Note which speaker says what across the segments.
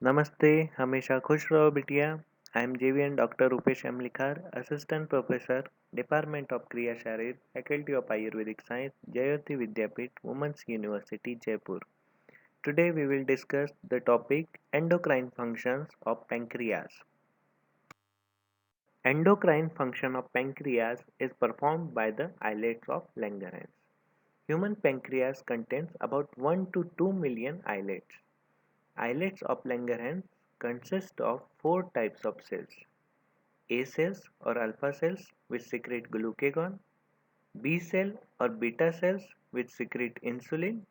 Speaker 1: नमस्ते, हमेशा खुश रहो बिटिया। I am JVN doctor Rupesh M. Likhar, assistant professor, department of Kriya Sharir, faculty of Ayurvedic science, Jyoti Vidyapeeth, women's university, Jaipur. Today we will discuss the topic endocrine functions of pancreas. Endocrine function of pancreas is performed by the islets of Langerhans. Human pancreas contains about 1 to 2 million islets. Islets of Langerhans consist of four types of cells: A cells or alpha cells which secrete glucagon, B cell or beta cells which secrete insulin,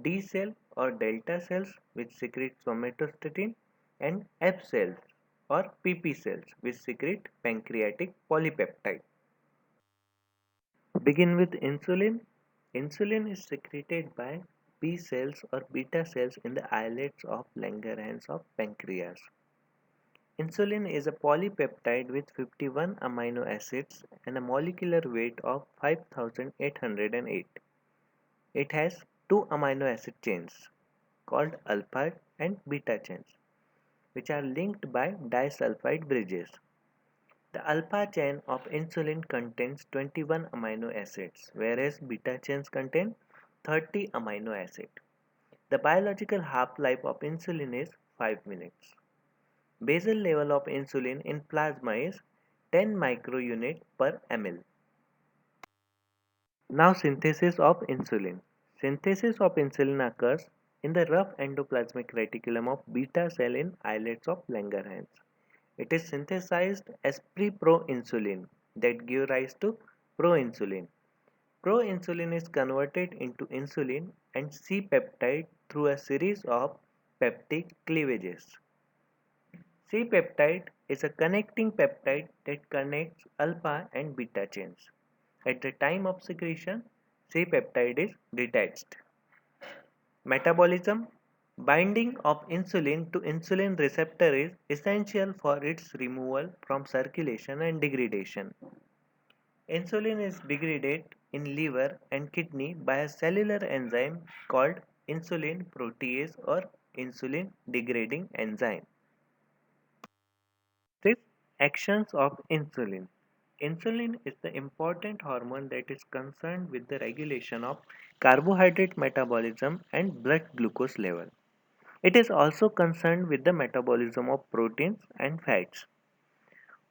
Speaker 1: D cell or delta cells which secrete somatostatin, and F cells or PP cells which secrete pancreatic polypeptide. Begin with insulin. Insulin is secreted by B cells or beta cells in the islets of Langerhans of pancreas. Insulin is a polypeptide with 51 amino acids and a molecular weight of 5808. It has two amino acid chains called alpha and beta chains, which are linked by disulfide bridges. The alpha chain of insulin contains 21 amino acids, whereas beta chains contain 30 amino acids. The biological half-life of insulin is 5 minutes. Basal level of insulin in plasma is 10 microunit per ml. Now synthesis of insulin. Synthesis of insulin occurs in the rough endoplasmic reticulum of beta cell in islets of Langerhans. It is synthesized as pre-proinsulin that give rise to proinsulin. Proinsulin is converted into insulin and C-peptide through a series of peptide cleavages. C-peptide is a connecting peptide that connects alpha and beta chains. At the time of secretion, C-peptide is detached. Metabolism. Binding of insulin to insulin receptor is essential for its removal from circulation and degradation. Insulin is degraded in liver and kidney by a cellular enzyme called insulin protease or insulin degrading enzyme. Six actions of insulin. Insulin is the important hormone that is concerned with the regulation of carbohydrate metabolism and blood glucose level. It is also concerned with the metabolism of proteins and fats.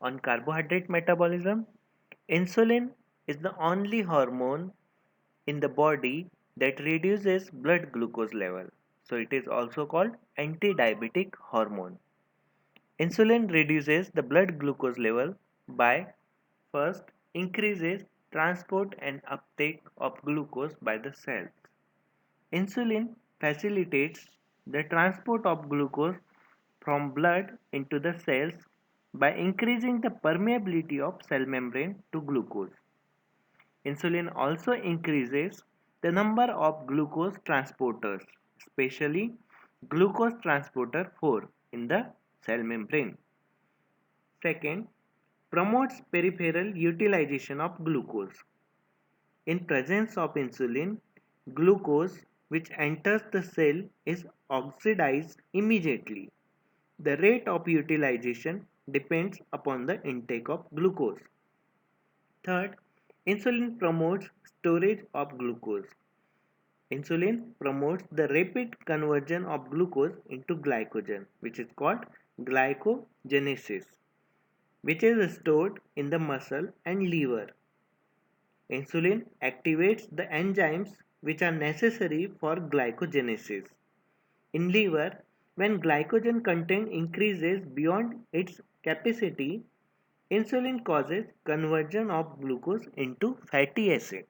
Speaker 1: On carbohydrate metabolism, insulin is the only hormone in the body that reduces blood glucose level. So it is also called anti-diabetic hormone. Insulin reduces the blood glucose level by first increases transport and uptake of glucose by the cells. Insulin facilitates the transport of glucose from blood into the cells by increasing the permeability of cell membrane to glucose. Insulin also increases the number of glucose transporters, especially glucose transporter 4 in the cell membrane. Second, promotes peripheral utilization of glucose. In presence of insulin, glucose which enters the cell is oxidized immediately. The rate of utilization depends upon the intake of glucose. Third, insulin promotes storage of glucose. Insulin promotes the rapid conversion of glucose into glycogen, which is called glycogenesis, which is stored in the muscle and liver. Insulin activates the enzymes which are necessary for glycogenesis. In liver, when glycogen content increases beyond its capacity, insulin causes conversion of glucose into fatty acid.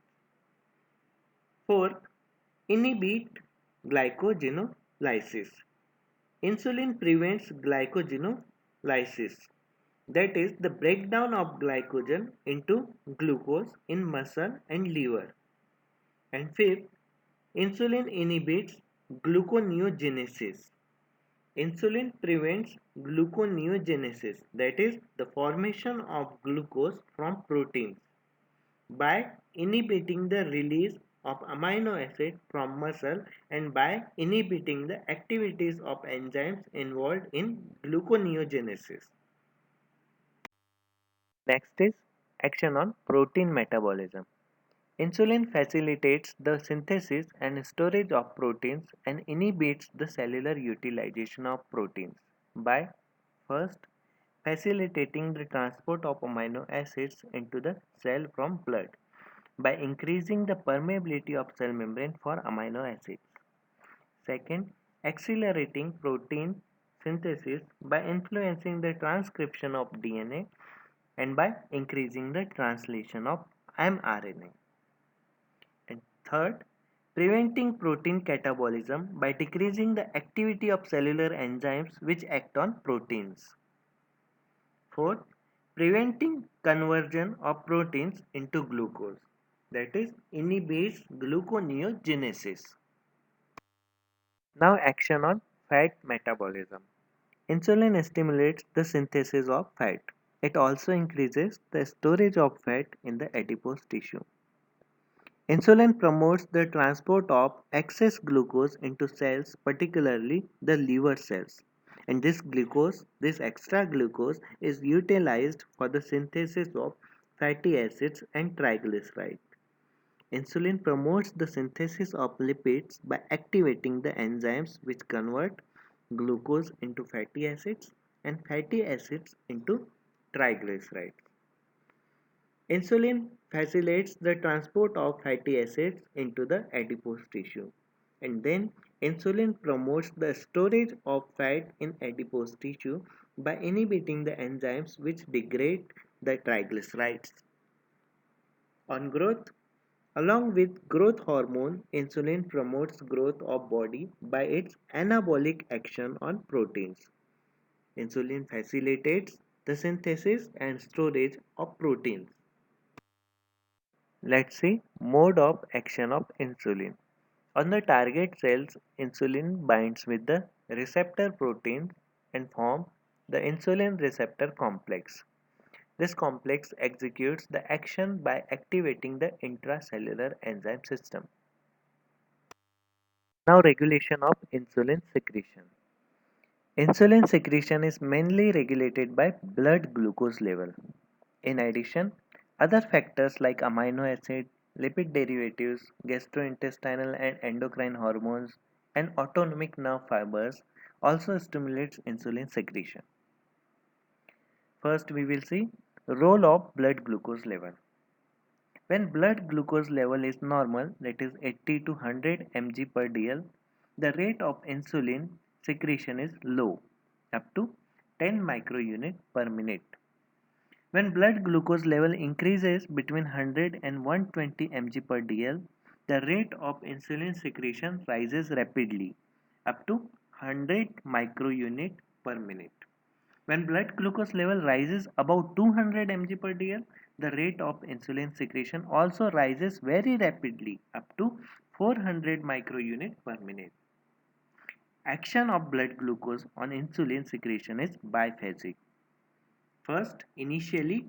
Speaker 1: Fourth, inhibit glycogenolysis. Insulin prevents glycogenolysis, that is the breakdown of glycogen into glucose in muscle and liver. And fifth, insulin inhibits gluconeogenesis. Insulin prevents gluconeogenesis, that is the formation of glucose from proteins, by inhibiting the release of amino acid from muscle and by inhibiting the activities of enzymes involved in gluconeogenesis. Next is action on protein metabolism. Insulin facilitates the synthesis and storage of proteins and inhibits the cellular utilization of proteins by first facilitating the transport of amino acids into the cell from blood by increasing the permeability of cell membrane for amino acids. Second, accelerating protein synthesis by influencing the transcription of DNA and by increasing the translation of mRNA. And third, preventing protein catabolism by decreasing the activity of cellular enzymes which act on proteins. Fourth, preventing conversion of proteins into glucose, that is, inhibits gluconeogenesis. Now, action on fat metabolism. Insulin stimulates the synthesis of fat. It also increases the storage of fat in the adipose tissue. Insulin promotes the transport of excess glucose into cells, particularly the liver cells. And this extra glucose is utilized for the synthesis of fatty acids and triglycerides. Insulin promotes the synthesis of lipids by activating the enzymes which convert glucose into fatty acids and fatty acids into triglycerides. Insulin facilitates the transport of fatty acids into the adipose tissue. And then insulin promotes the storage of fat in adipose tissue by inhibiting the enzymes which degrade the triglycerides. On growth, along with growth hormone, insulin promotes growth of body by its anabolic action on proteins. Insulin facilitates the synthesis and storage of proteins. Let's see mode of action of insulin. On the target cells, insulin binds with the receptor protein and form the insulin receptor complex. This complex executes the action by activating the intracellular enzyme system. Now, regulation of insulin secretion. Insulin secretion is mainly regulated by blood glucose level. In addition, other factors like amino acid, lipid derivatives, gastrointestinal and endocrine hormones, and autonomic nerve fibers also stimulates insulin secretion. First, we will see role of blood glucose level. When blood glucose level is normal, that is 80 to 100 mg per dl, the rate of insulin secretion is low, up to 10 microunit per minute. When blood glucose level increases between 100 and 120 mg per dl, the rate of insulin secretion rises rapidly, up to 100 microunit per minute. When blood glucose level rises above 200 mg per dl, the rate of insulin secretion also rises very rapidly, up to 400 microunit per minute. Action of blood glucose on insulin secretion is biphasic. First, initially,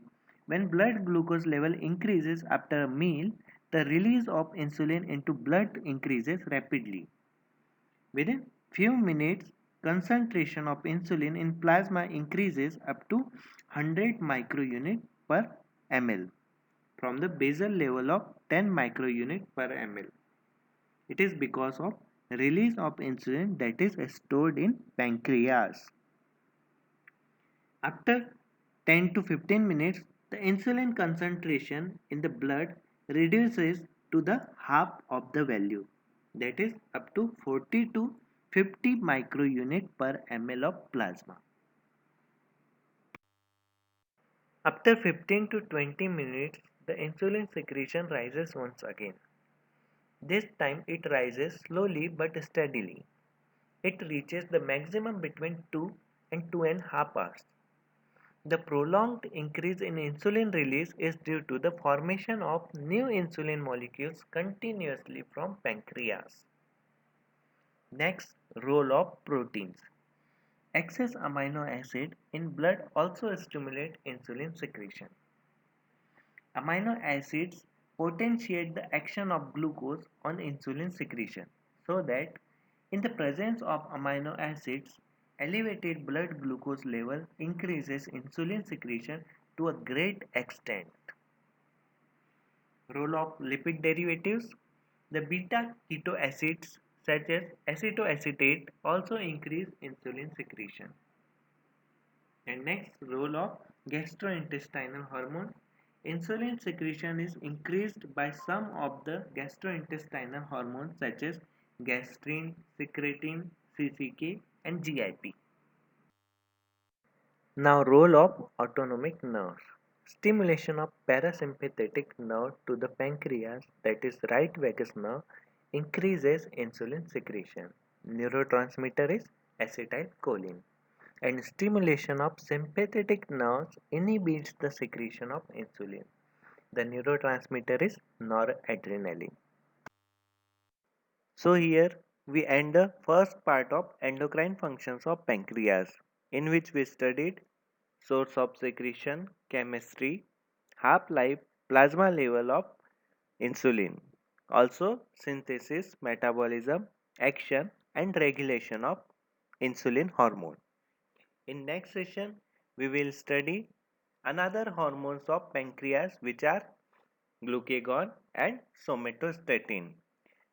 Speaker 1: when blood glucose level increases after a meal, the release of insulin into blood increases rapidly. Within few minutes, concentration of insulin in plasma increases up to 100 microunit per ml from the basal level of 10 microunit per ml. It is because of release of insulin that is stored in pancreas. After 10 to 15 minutes, the insulin concentration in the blood reduces to the half of the value, that is up to 40 to 50 microunit per ml of plasma. After 15 to 20 minutes, the insulin secretion rises once again. This time it rises slowly but steadily. It reaches the maximum between 2 and 2.5 hours. The prolonged increase in insulin release is due to the formation of new insulin molecules continuously from pancreas. Next, role of proteins. Excess amino acid in blood also stimulate insulin secretion. Amino acids potentiate the action of glucose on insulin secretion so that in the presence of amino acids, elevated blood glucose level increases insulin secretion to a great extent. Role of lipid derivatives. The beta keto acids such as acetoacetate also increase insulin secretion. And next, role of gastrointestinal hormones. Insulin secretion is increased by some of the gastrointestinal hormones such as gastrin, secretin, CCK, and GIP. Now, role of autonomic nerves. Stimulation of parasympathetic nerve to the pancreas, that is right vagus nerve, increases insulin secretion. Neurotransmitter is acetylcholine. And stimulation of sympathetic nerves inhibits the secretion of insulin. The neurotransmitter is noradrenaline. So here we end the first part of endocrine functions of pancreas, in which we studied source of secretion, chemistry, half-life, plasma level of insulin, also synthesis, metabolism, action and regulation of insulin hormone. In next session, we will study another hormones of pancreas which are glucagon and somatostatin.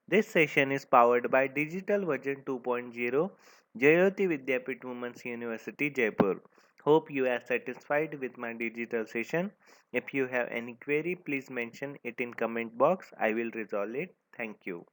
Speaker 1: This session is powered by Digital Version 2.0, Jayoti Vidyapeeth Women's University, Jaipur. Hope you are satisfied with my digital session. If you have any query, please mention it in comment box. I will resolve it. Thank you.